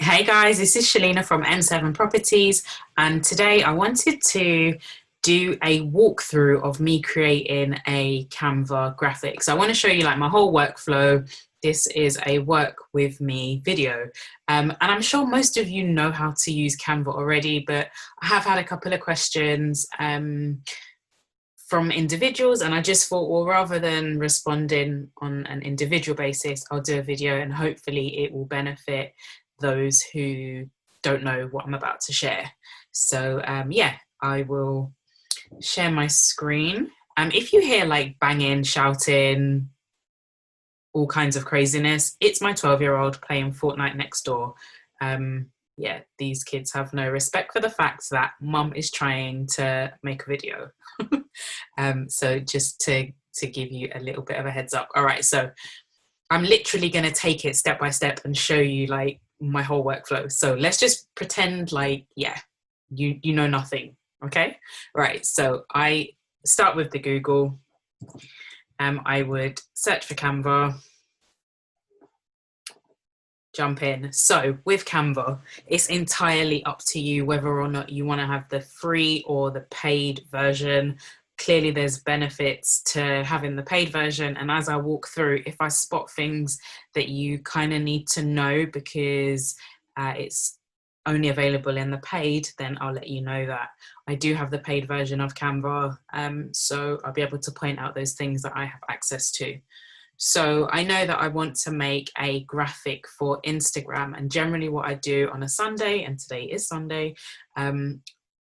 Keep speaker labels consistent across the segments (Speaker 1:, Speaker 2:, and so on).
Speaker 1: Hey guys, this is Shalina from N7 Properties, and today I wanted to do a walkthrough of me creating a Canva graphic. So I want to show you like my whole workflow. This is a work with me video, and I'm sure most of you know how to use Canva already, but I have had a couple of questions from individuals, and I just thought, well, rather than responding on an individual basis, I'll do a video and hopefully it will benefit those who don't know what I'm about to share. So yeah, I will share my screen. If you hear like banging, shouting, all kinds of craziness, it's my 12-year-old playing Fortnite next door. Yeah, these kids have no respect for the fact that mum is trying to make a video. So just to give you a little bit of a heads up. All right, so I'm literally going to take it step by step and show you like my whole workflow. So let's just pretend like, yeah, you know nothing, okay? Right, so I start with the Google. I would search for Canva, jump in. So with Canva, it's entirely up to you whether or not you want to have the free or the paid version. Clearly there's benefits to having the paid version, and as I walk through, if I spot things that you kind of need to know because it's only available in the paid, then I'll let you know that. I do have the paid version of Canva, so I'll be able to point out those things that I have access to. So I know that I want to make a graphic for Instagram, and generally what I do on a Sunday, and today is Sunday,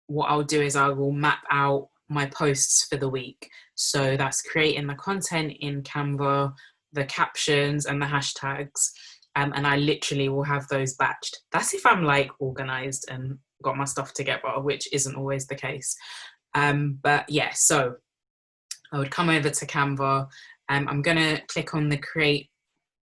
Speaker 1: what I'll do is I will map out my posts for the week. So that's creating the content in Canva, the captions and the hashtags, and I literally will have those batched. That's if I'm like organized and got my stuff together, which isn't always the case. But yeah, so I would come over to Canva. I'm going to click on the create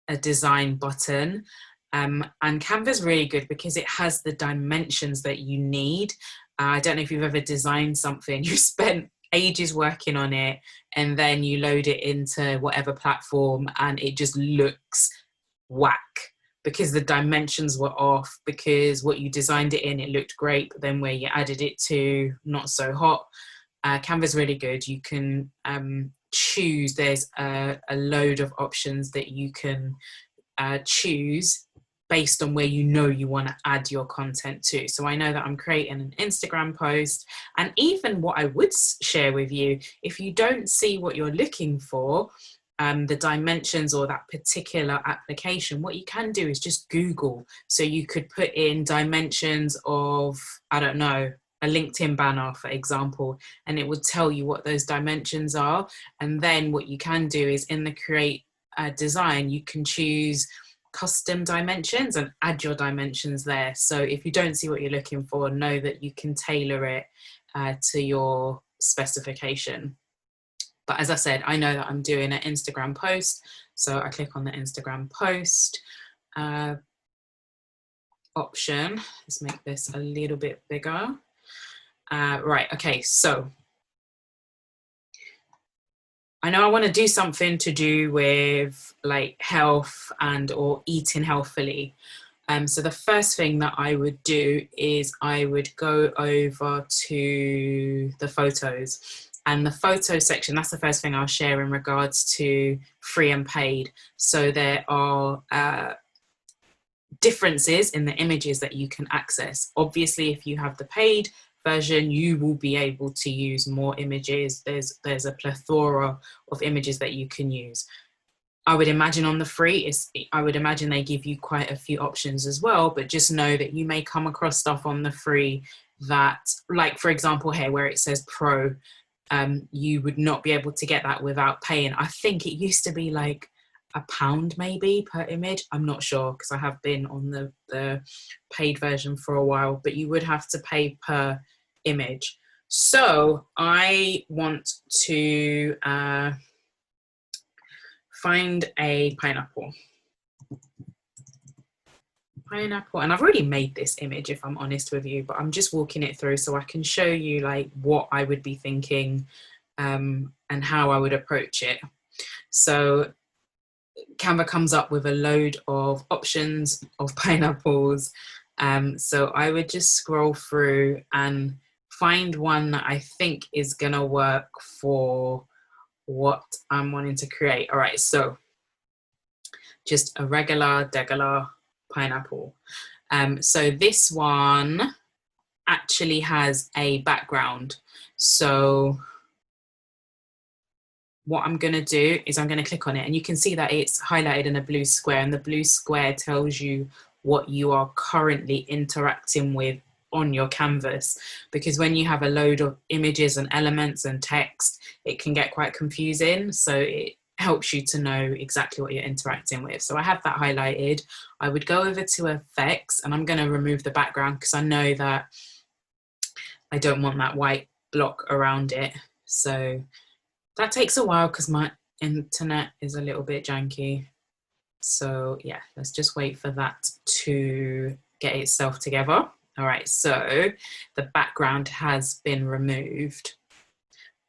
Speaker 1: a design button. And Canva's really good because it has the dimensions that you need. I don't know if you've ever designed something, you spent ages working on it and then you load it into whatever platform and it just looks whack because the dimensions were off, because what you designed it in, it looked great, but then where you added it to, not so hot. Canva's really good. You can choose, there's a load of options that you can choose based on where you know you want to add your content to. So I know that I'm creating an Instagram post, and even what I would share with you, if you don't see what you're looking for, the dimensions or that particular application, what you can do is just Google. So you could put in dimensions of, I don't know, a LinkedIn banner, for example, and it would tell you what those dimensions are. And then what you can do is in the create design, you can choose custom dimensions and add your dimensions there. So if you don't see what you're looking for, know that you can tailor it to your specification. But as I said, I know that I'm doing an Instagram post. So I click on the Instagram post option. Let's make this a little bit bigger. Right, okay, so I know I want to do something to do with like health and or eating healthily. So the first thing that I would do is I would go over to the photos, and the photo section, that's the first thing I'll share in regards to free and paid. So there are differences in the images that you can access. Obviously, if you have the paid version, you will be able to use more images. There's a plethora of images that you can use. I would imagine on the free, I would imagine they give you quite a few options as well, but just know that you may come across stuff on the free that, like for example here where it says pro, you would not be able to get that without paying. I think it used to be like £1 maybe per image. I'm not sure because I have been on the paid version for a while, but you would have to pay per image. So I want to find a pineapple, and I've already made this image if I'm honest with you, but I'm just walking it through so I can show you like what I would be thinking and how I would approach it. So Canva comes up with a load of options of pineapples. So I would just scroll through and find one that I think is gonna work for what I'm wanting to create. All right, so just a regular, degular pineapple. So this one actually has a background. So what I'm going to do is I'm going to click on it, and you can see that it's highlighted in a blue square, and the blue square tells you what you are currently interacting with on your canvas, because when you have a load of images and elements and text, it can get quite confusing. So it helps you to know exactly what you're interacting with. So I have that highlighted. I would go over to effects, and I'm going to remove the background because I know that I don't want that white block around it. So that takes a while because my internet is a little bit janky. So yeah, let's just wait for that to get itself together. All right, so the background has been removed.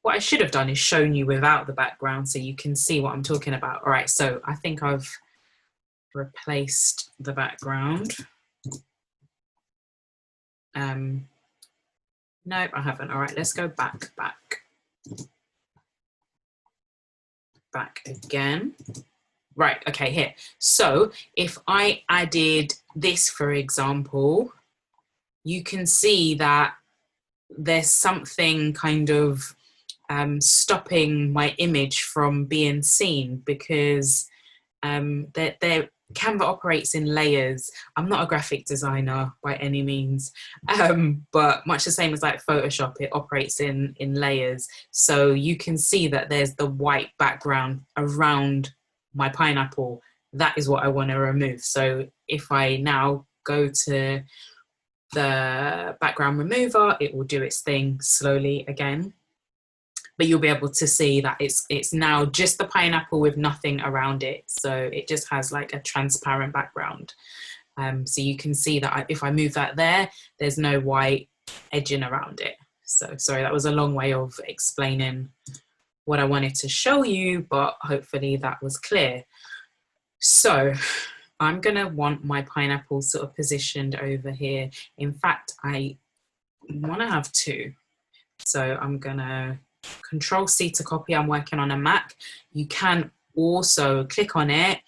Speaker 1: What I should have done is shown you without the background so you can see what I'm talking about. All right, so I think I've replaced the background. No, I haven't. All right, let's go back again. Right, okay, here. So if I added this, for example, you can see that there's something kind of stopping my image from being seen, because Canva operates in layers. I'm not a graphic designer by any means, but much the same as like Photoshop, it operates in layers. So you can see that there's the white background around my pineapple. That is what I want to remove. So if I now go to the background remover, it will do its thing slowly again. But you'll be able to see that it's now just the pineapple with nothing around it. So it just has like a transparent background. So you can see that if I move that there, there's no white edging around it. So sorry, that was a long way of explaining what I wanted to show you, but hopefully that was clear. So I'm gonna want my pineapple sort of positioned over here. In fact, I wanna have two. So I'm gonna Control C to copy. I'm working on a Mac. You can also click on it,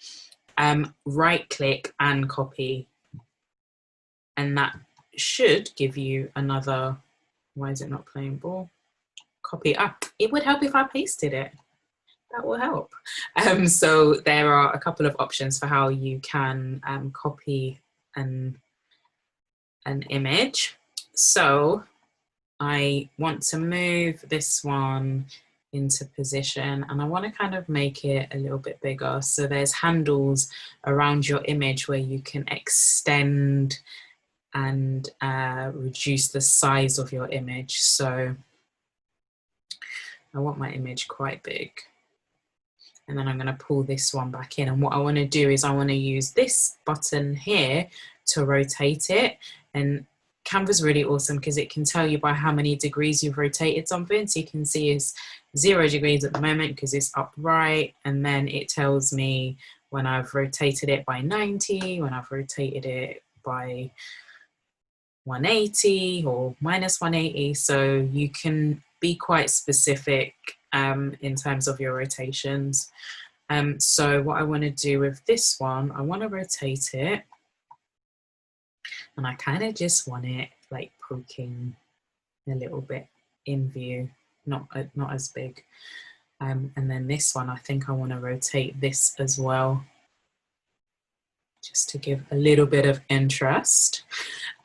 Speaker 1: right click and copy. And that should give you another, why is it not playing ball? Copy up. It would help if I pasted it. That will help. So there are a couple of options for how you can copy an image. So I want to move this one into position, and I want to kind of make it a little bit bigger. So there's handles around your image where you can extend and reduce the size of your image. So I want my image quite big. And then I'm going to pull this one back in. And what I want to do is I want to use this button here to rotate it. And Canva's really awesome because it can tell you by how many degrees you've rotated something. So you can see it's 0 degrees at the moment because it's upright. And then it tells me when I've rotated it by 90, when I've rotated it by 180 or minus 180. So you can be quite specific in terms of your rotations. So what I want to do with this one, I want to rotate it. And I kind of just want it like poking a little bit in view, not as big. And then this one, I think I want to rotate this as well, just to give a little bit of interest.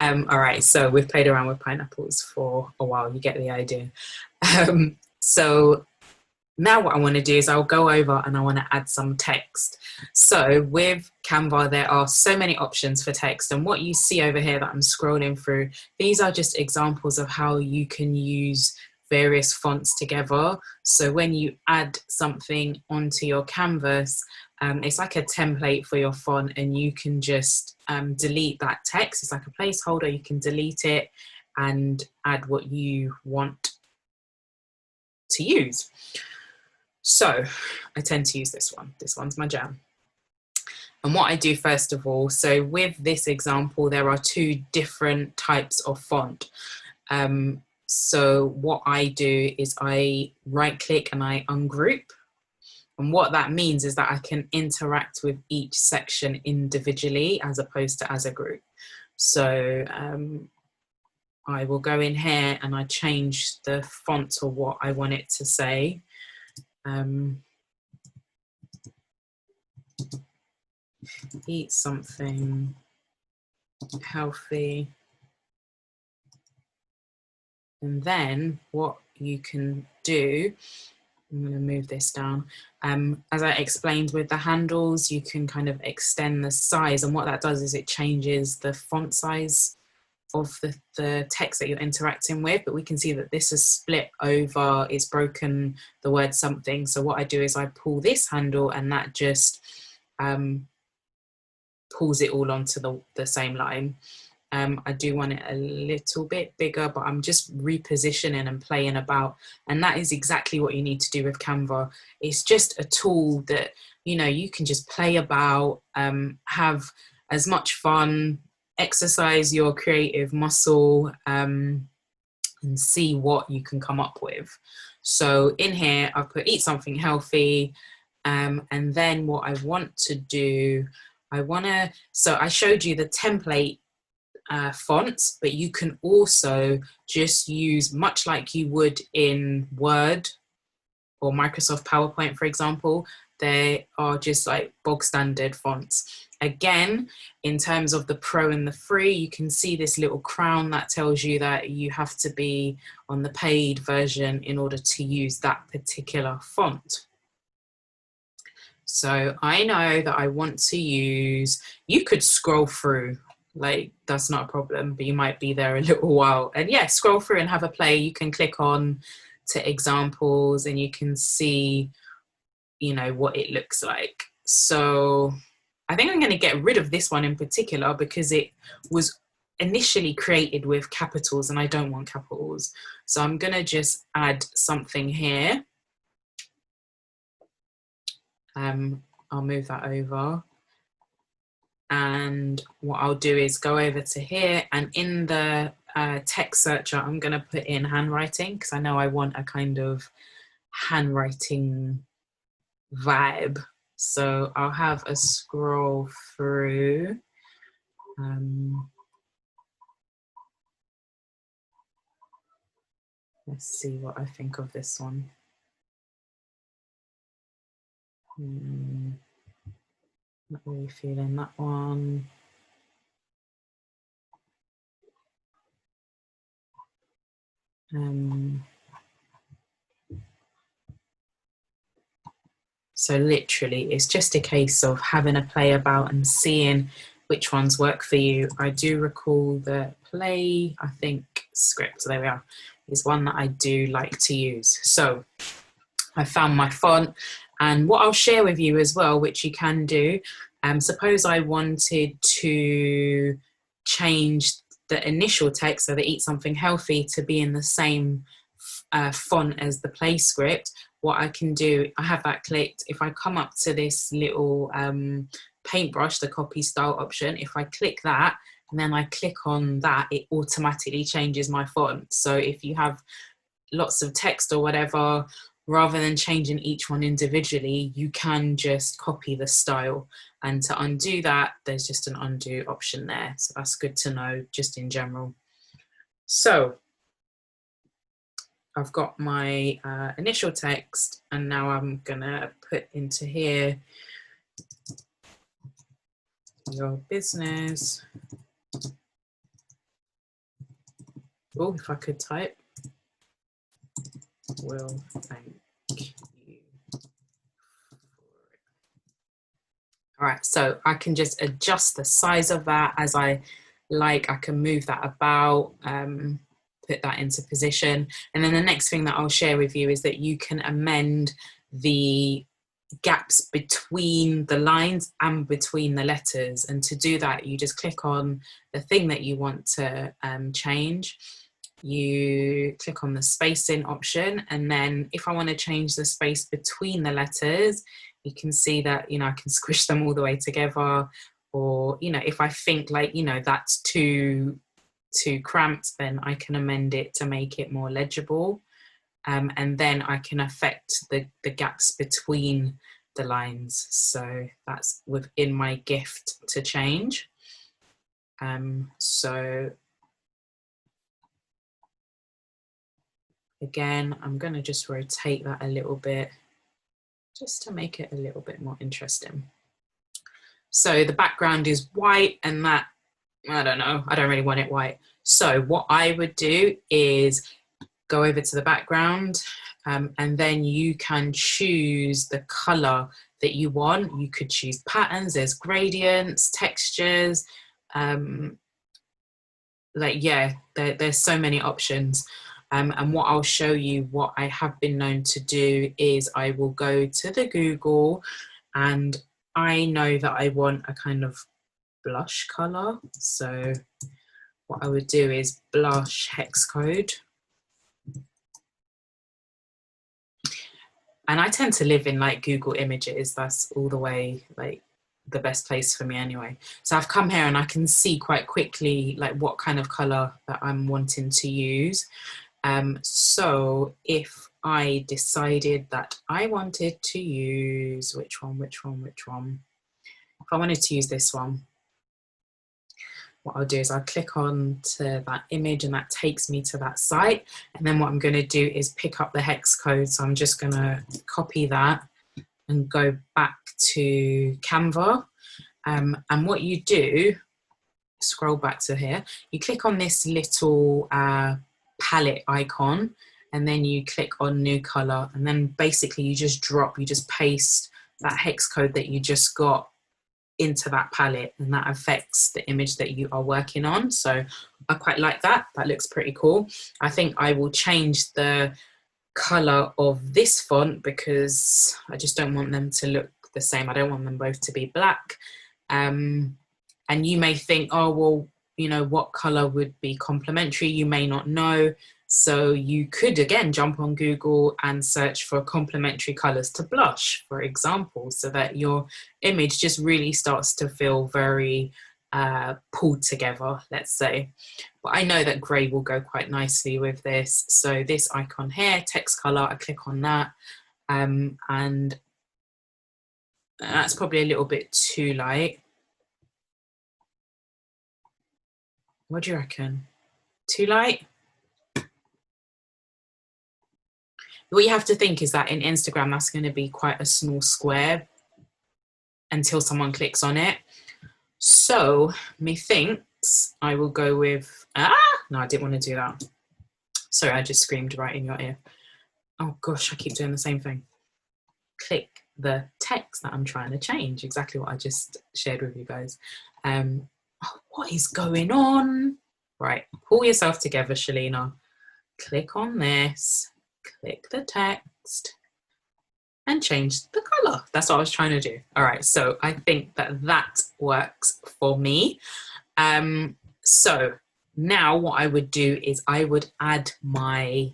Speaker 1: All right, so we've played around with pineapples for a while, you get the idea. So now what I want to do is I'll go over and I want to add some text. So with Canva, there are so many options for text, and what you see over here that I'm scrolling through, these are just examples of how you can use various fonts together. So when you add something onto your canvas, it's like a template for your font, and you can just delete that text. It's like a placeholder, you can delete it and add what you want to use. So I tend to use this one. This one's my jam. And what I do first of all, so with this example, there are two different types of font. So what I do is I right click and I ungroup. And what that means is that I can interact with each section individually as opposed to as a group. So I will go in here and I change the font to what I want it to say. Eat something healthy. And then what you can do, I'm going to move this down. As I explained with the handles, you can kind of extend the size, and what that does is it changes the font size of the text that you're interacting with, but we can see that this is split over, it's broken the word something. So what I do is I pull this handle and that just pulls it all onto the same line. I do want it a little bit bigger, but I'm just repositioning and playing about. And that is exactly what you need to do with Canva. It's just a tool that, you know, you can just play about, have as much fun, exercise your creative muscle, and see what you can come up with. So in here, I've put eat something healthy. And then what I want to do, so I showed you the template fonts, but you can also just use, much like you would in Word or Microsoft PowerPoint, for example, they are just like bog standard fonts. Again, in terms of the pro and the free, you can see this little crown that tells you that you have to be on the paid version in order to use that particular font. So I know that I want to use, you could scroll through, like that's not a problem, but you might be there a little while. And yeah, scroll through and have a play. You can click on to examples and you can see, you know, what it looks like. So I think I'm going to get rid of this one in particular because it was initially created with capitals and I don't want capitals. So I'm going to just add something here. I'll move that over. And what I'll do is go over to here, and in the text searcher, I'm going to put in handwriting because I know I want a kind of handwriting vibe. So I'll have a scroll through. Let's see what I think of this one. Not really feeling that one. So literally, it's just a case of having a play about and seeing which ones work for you. I do recall the play, I think, script, there we are, is one that I do like to use. So I found my font, and what I'll share with you as well, which you can do, suppose I wanted to change the initial text, so the eat something healthy, to be in the same font as the play script. What I can do, I have that clicked. If I come up to this little paintbrush, the copy style option, if I click that and then I click on that, it automatically changes my font. So if you have lots of text or whatever, rather than changing each one individually, you can just copy the style. And to undo that, there's just an undo option there. So that's good to know just in general. So I've got my initial text, and now I'm gonna put into here your business. Oh, if I could type, will thank you. All right, so I can just adjust the size of that as I like. I can move that about, put that into position. And then the next thing that I'll share with you is that you can amend the gaps between the lines and between the letters. And to do that, you just click on the thing that you want to change. You click on the spacing option, and then if I want to change the space between the letters, you can see that, you know, I can squish them all the way together, or, you know, if I think like, you know, that's too cramped, then I can amend it to make it more legible. And then I can affect the gaps between the lines. So that's within my gift to change. So again, I'm going to just rotate that a little bit just to make it a little bit more interesting. So the background is white, and that, I don't know, I don't really want it white. So what I would do is go over to the background, and then you can choose the color that you want. You could choose patterns, there's gradients, textures, like, yeah, there's so many options. And what I'll show you, what I have been known to do is I will go to the Google, and I know that I want a kind of blush color. So what I would do is blush hex code. And I tend to live in like Google Images. That's all the way like the best place for me anyway. So I've come here and I can see quite quickly like what kind of color that I'm wanting to use. So if I decided that I wanted to use, which one? If I wanted to use this one, what I'll do is I'll click on to that image, and that takes me to that site. And then what I'm going to do is pick up the hex code. So I'm just going to copy that and go back to Canva. And what you do, scroll back to here, you click on this little palette icon, and then you click on new color, and then basically you just paste that hex code that you just got into that palette, and that affects the image that you are working on. So I quite like that. That looks pretty cool. I think I will change the color of this font because I just don't want them to look the same. I don't want them both to be black. And you may think, oh, well, you know, what color would be complementary? You may not know. So you could, again, jump on Google and search for complementary colors to blush, for example, so that your image just really starts to feel very pulled together, let's say. But I know that gray will go quite nicely with this. So this icon here, text color, I click on that. And that's probably a little bit too light. What do you reckon? Too light? What you have to think is that in Instagram, that's going to be quite a small square until someone clicks on it. So methinks I will go with, no, I didn't want to do that. Sorry, I just screamed right in your ear. Oh gosh, I keep doing the same thing. Click the text that I'm trying to change, exactly what I just shared with you guys. What is going on? Right, pull yourself together, Shalina. Click on this, click the text, and change the color. That's what I was trying to do. All right, so I think that works for me. So now what I would do is I would add my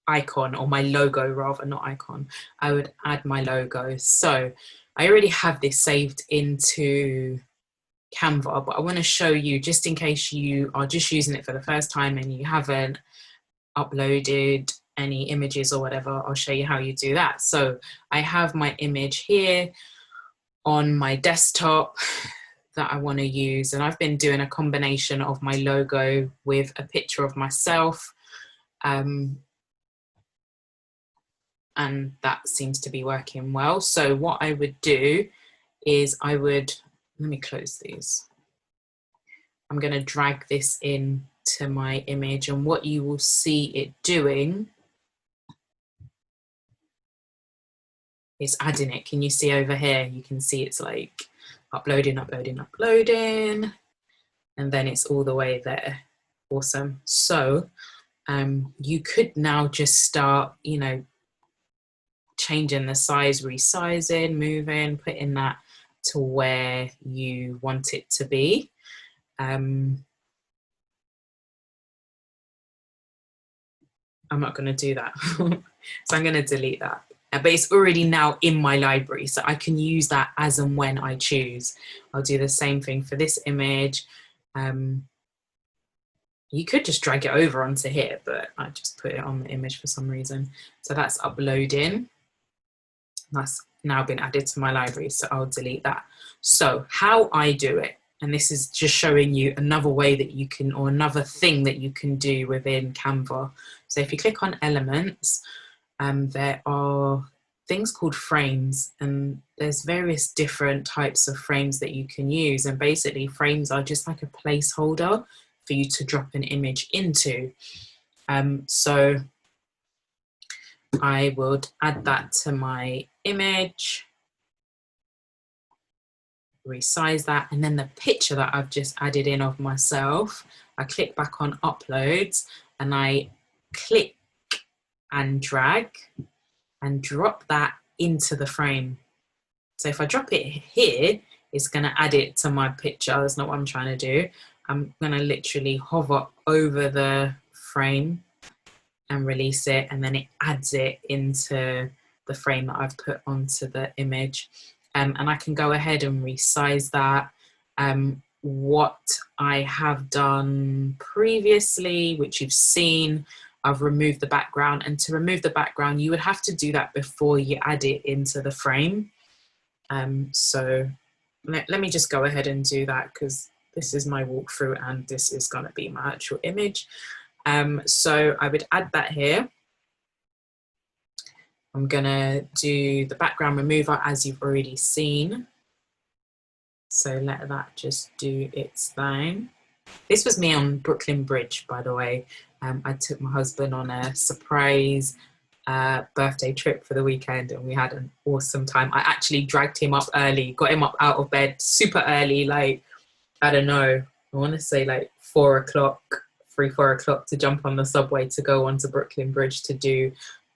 Speaker 1: icon, or my logo rather, not icon. I would add my logo. So I already have this saved into Canva, but I want to show you, just in case you are just using it for the first time and you haven't uploaded any images or whatever, I'll show you how you do that. So I have my image here on my desktop that I want to use, and I've been doing a combination of my logo with a picture of myself, and that seems to be working well. So what I would do is let me close these. I'm going to drag this in to my image, and what you will see it doing is adding it. Can you see over here? You can see it's like uploading, and then it's all the way there. Awesome. So you could now just start, you know, changing the size, resizing, moving, putting that to where you want it to be. I'm not going to do that. So I'm going to delete that. but it's already now in my library, so I can use that as and when I choose. I'll do the same thing for this image. You could just drag it over onto here, but I just put it on the image for some reason. So that's uploading. That's now been added to my library, so I'll delete that. So how I do it, and this is just showing you another way that you can, or another thing that you can do within Canva. So if you click on elements, there are things called frames, and there's various different types of frames that you can use. And basically frames are just like a placeholder for you to drop an image into. So I would add that to my image, resize that, and then the picture that I've just added in of myself, I click back on uploads and I click and drag and drop that into the frame. So if I drop it here, it's going to add it to my picture. That's not what I'm trying to do. I'm going to literally hover over the frame and release it, and then it adds it into the frame that I've put onto the image. And I can go ahead and resize that. What I have done previously, which you've seen, I've removed the background, and to remove the background, you would have to do that before you add it into the frame. So let me just go ahead and do that, because this is my walkthrough and this is going to be my actual image. So I would add that here. I'm going to do the background remover as you've already seen. So let that just do its thing. This was me on Brooklyn Bridge, by the way. I took my husband on a surprise birthday trip for the weekend, and we had an awesome time. I actually dragged him up early, got him up out of bed super early, like, I don't know, I want to say like 4 o'clock, 4 o'clock, to jump on the subway to go onto Brooklyn Bridge to do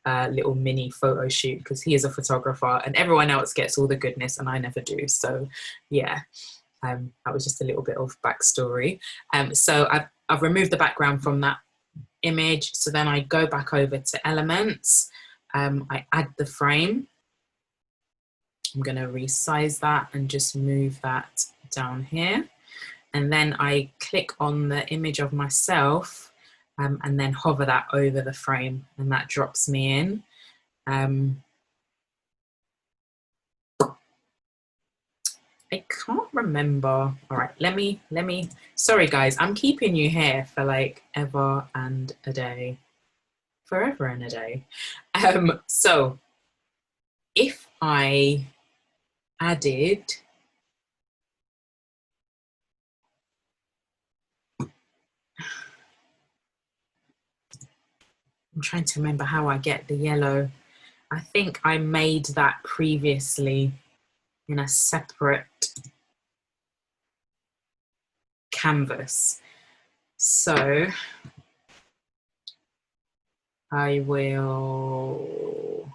Speaker 1: a little mini photo shoot, because he is a photographer and everyone else gets all the goodness and I never do. So yeah, that was just a little bit of backstory. So I've removed the background from that image. So then I go back over to elements. I add the frame. I'm going to resize that and just move that down here. And then I click on the image of myself and then hover that over the frame, and that drops me in. I can't remember. All right, let me, sorry guys, I'm keeping you here for like ever and a day, forever and a day. So if I added, I'm trying to remember how I get the yellow. I think I made that previously in a separate canvas. So I will,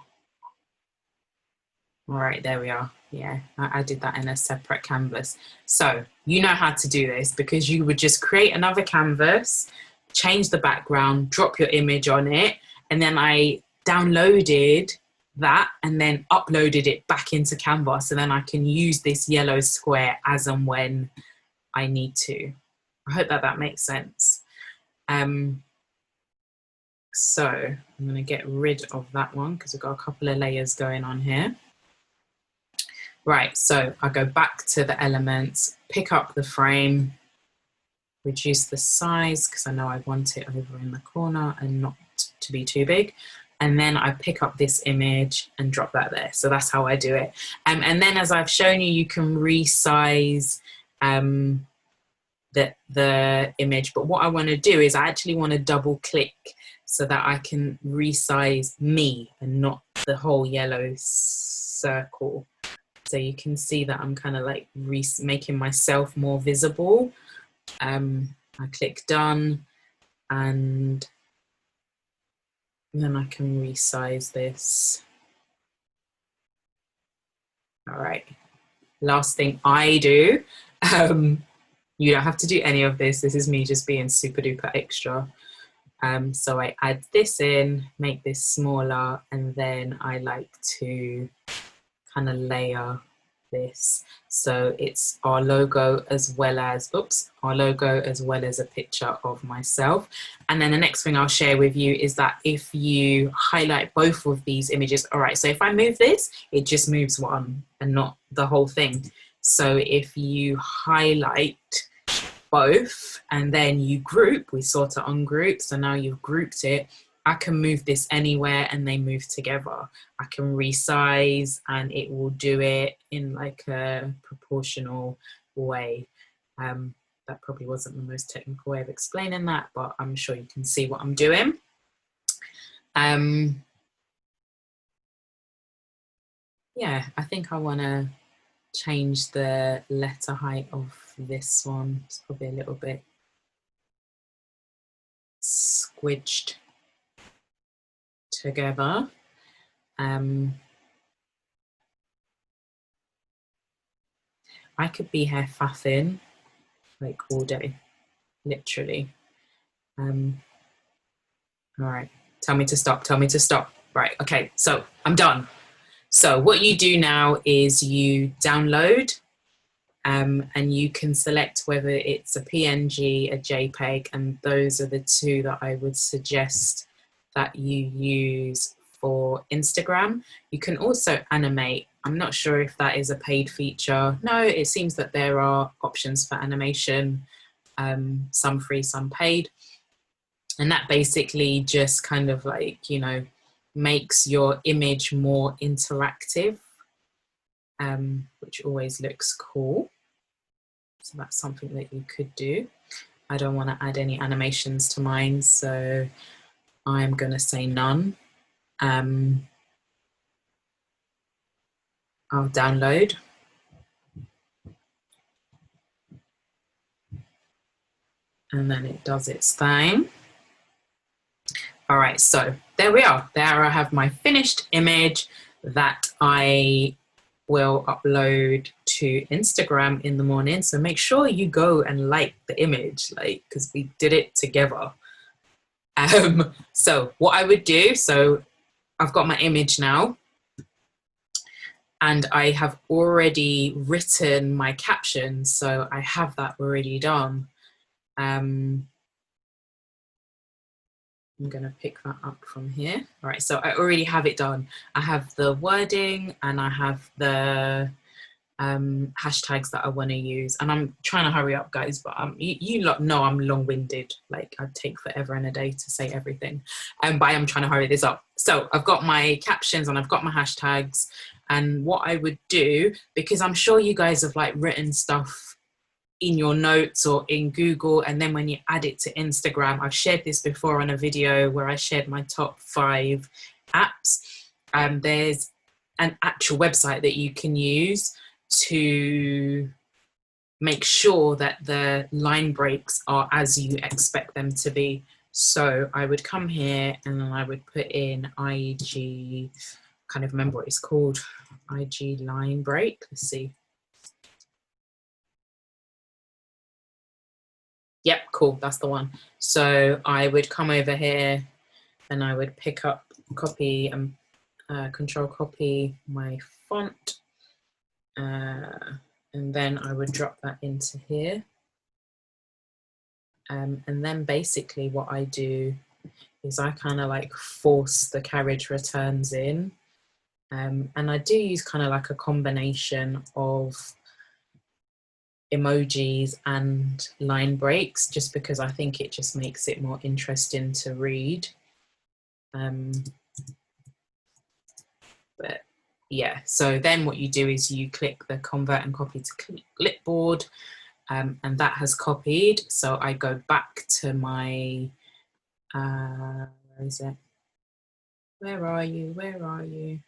Speaker 1: all right, there we are. Yeah, I did that in a separate canvas. So you know how to do this, because you would just create another canvas, change the background, drop your image on it, and then I downloaded that and then uploaded it back into Canva, so then I can use this yellow square as and when I need to. I hope that makes sense. So I'm going to get rid of that one because we've got a couple of layers going on here. Right, so I go back to the elements, pick up the frame, reduce the size because I know I want it over in the corner and not to be too big. And then I pick up this image and drop that there. So that's how I do it. And then as I've shown you, you can resize the image. But what I want to do is I actually want to double click so that I can resize me and not the whole yellow circle. So you can see that I'm kind of like making myself more visible. I click done, and then I can resize this. All right, last thing I do, you don't have to do any of this. This is me just being super duper extra. So I add this in, make this smaller, and then I like to kind of layer this. So it's our logo as well as, our logo as well as a picture of myself. And then the next thing I'll share with you is that if you highlight both of these images, all right, so if I move this, it just moves one and not the whole thing. So if you highlight both and then you group, we sort it on group, so now you've grouped it, I can move this anywhere and they move together. I can resize and it will do it in like a proportional way. That probably wasn't the most technical way of explaining that, but I'm sure you can see what I'm doing. Yeah, I think I want to change the letter height of this one. It's probably a little bit squidged together. I could be here faffing like all day, literally. All right, tell me to stop, tell me to stop. Right, okay, so I'm done. So what you do now is you download and you can select whether it's a PNG, a JPEG, and those are the two that I would suggest that you use for Instagram. You can also animate. I'm not sure if that is a paid feature. No, it seems that there are options for animation, some free, some paid. And that basically just kind of like, you know, makes your image more interactive, which always looks cool. So that's something that you could do. I don't want to add any animations to mine, so I'm going to say none. I'll download. And then it does its thing. All right, so there we are. There I have my finished image that I will upload to Instagram in the morning. So make sure you go and like the image, like, because we did it together. So what I would do, so I've got my image now and I have already written my captions. So I have that already done. I'm going to pick that up from here. All right, so I already have it done. I have the wording and I have the hashtags that I want to use, and I'm trying to hurry up, guys, but you lot know I'm long-winded, like I'd take forever and a day to say everything, but I am trying to hurry this up. So I've got my captions and I've got my hashtags, and what I would do, because I'm sure you guys have like written stuff in your notes or in Google, and then when you add it to Instagram, I've shared this before on a video where I shared my top 5 apps. There's an actual website that you can use to make sure that the line breaks are as you expect them to be. So I would come here and then I would put in IG, kind of remember what it's called, IG line break. Let's see. Yep, cool, that's the one. So I would come over here and I would pick up, copy and control copy my font. And then I would drop that into here. And then basically what I do is I kind of like force the carriage returns in. And I do use kind of like a combination of emojis and line breaks, just because I think it just makes it more interesting to read. But yeah, so then what you do is you click the convert and copy to clipboard, and that has copied. So I go back to my, where is it? Where are you? Where are you?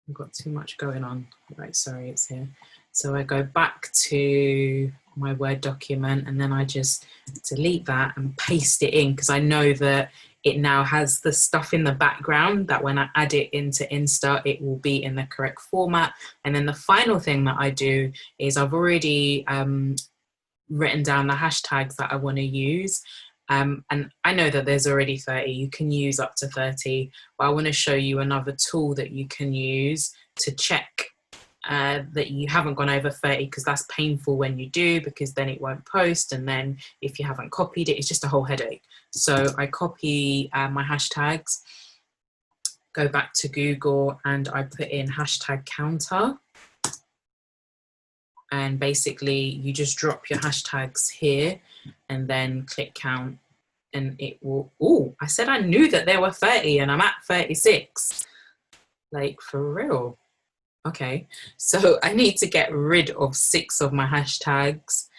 Speaker 1: I've got too much going on. Right, sorry, it's here. So I go back to my Word document and then I just delete that and paste it in, because I know that it now has the stuff in the background that when I add it into Insta, it will be in the correct format. And then the final thing that I do is I've already written down the hashtags that I want to use. And I know that there's already 30, you can use up to 30, but I want to show you another tool that you can use to check that you haven't gone over 30, because that's painful when you do, because then it won't post, and then if you haven't copied it, it's just a whole headache. So I copy my hashtags, go back to Google, and I put in hashtag counter, and basically you just drop your hashtags here and then click count, and it will, oh, I said I knew that there were 30 and I'm at 36, like for real. Okay, so I need to get rid of 6 of my hashtags.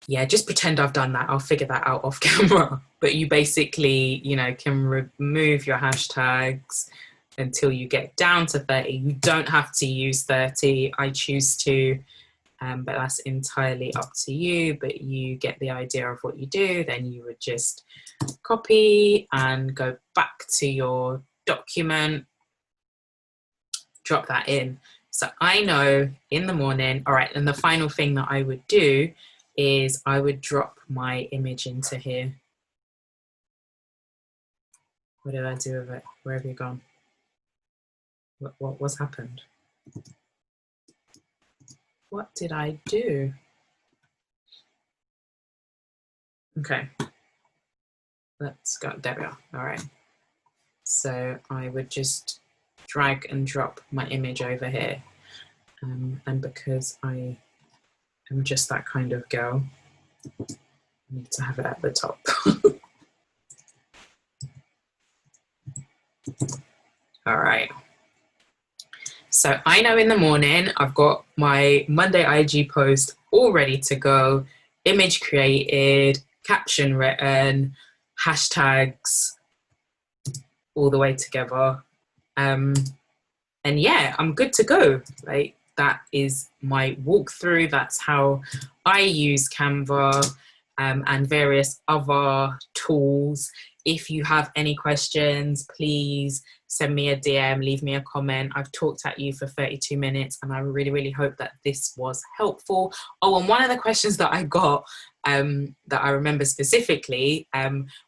Speaker 1: Yeah, just pretend I've done that. I'll figure that out off camera. But you basically, you know, can remove your hashtags until you get down to 30. You don't have to use 30. I choose to, but that's entirely up to you. But you get the idea of what you do. Then you would just copy and go back to your document, drop that in. So I know in the morning, all right, and the final thing that I would do is I would drop my image into here. What did I do with it? Where have you gone? What's happened? What did I do? Okay, let's go, there we are, all right. So I would just drag and drop my image over here. And because I am just that kind of girl, I need to have it at the top. All right. So I know in the morning, I've got my Monday IG post all ready to go, image created, caption written, hashtags all the way together. And yeah, I'm good to go. Like, that is my walkthrough. That's how I use Canva and various other tools. If you have any questions, please send me a DM, leave me a comment. I've talked at you for 32 minutes and I really, really hope that this was helpful. Oh, and one of the questions that I got that I remember specifically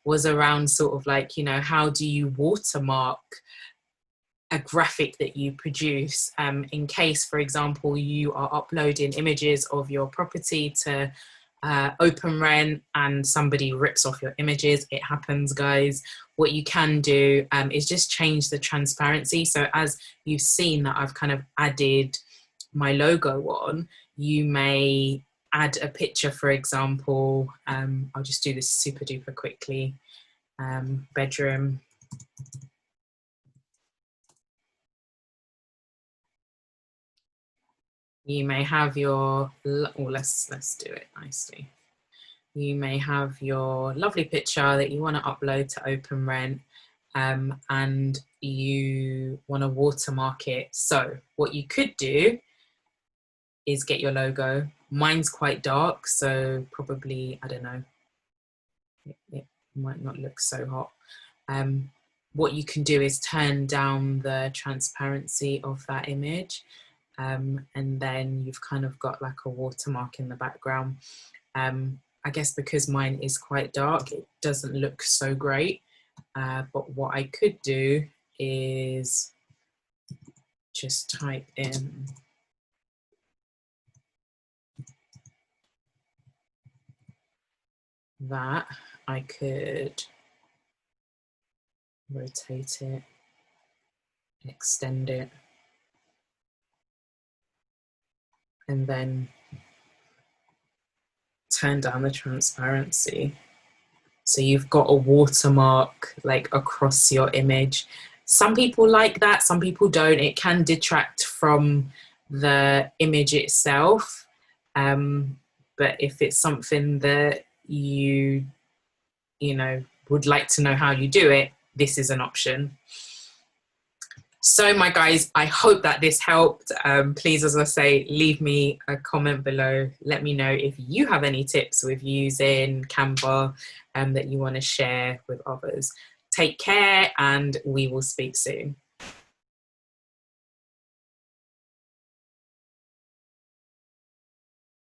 Speaker 1: was around sort of like, you know, how do you watermark a graphic that you produce in case, for example, you are uploading images of your property to OpenRent and somebody rips off your images. It happens, guys. What you can do is just change the transparency. So as you've seen that I've kind of added my logo on, you may add a picture, for example. I'll just do this super duper quickly. Bedroom. You may have your, oh, let's do it nicely. You may have your lovely picture that you want to upload to OpenRent and you want to watermark it. So what you could do is get your logo. Mine's quite dark, so probably, I don't know, it might not look so hot. What you can do is turn down the transparency of that image. And then you've kind of got like a watermark in the background. I guess because mine is quite dark, it doesn't look so great. But what I could do is just type in that. I could rotate it, extend it, and then turn down the transparency. So you've got a watermark like across your image. Some people like that, some people don't. It can detract from the image itself. But if it's something that you know, would like to know how you do it, this is an option. So my guys, I hope that this helped. Please, as I say, leave me a comment below. Let me know if you have any tips with using Canva that you want to share with others. Take care and we will speak soon.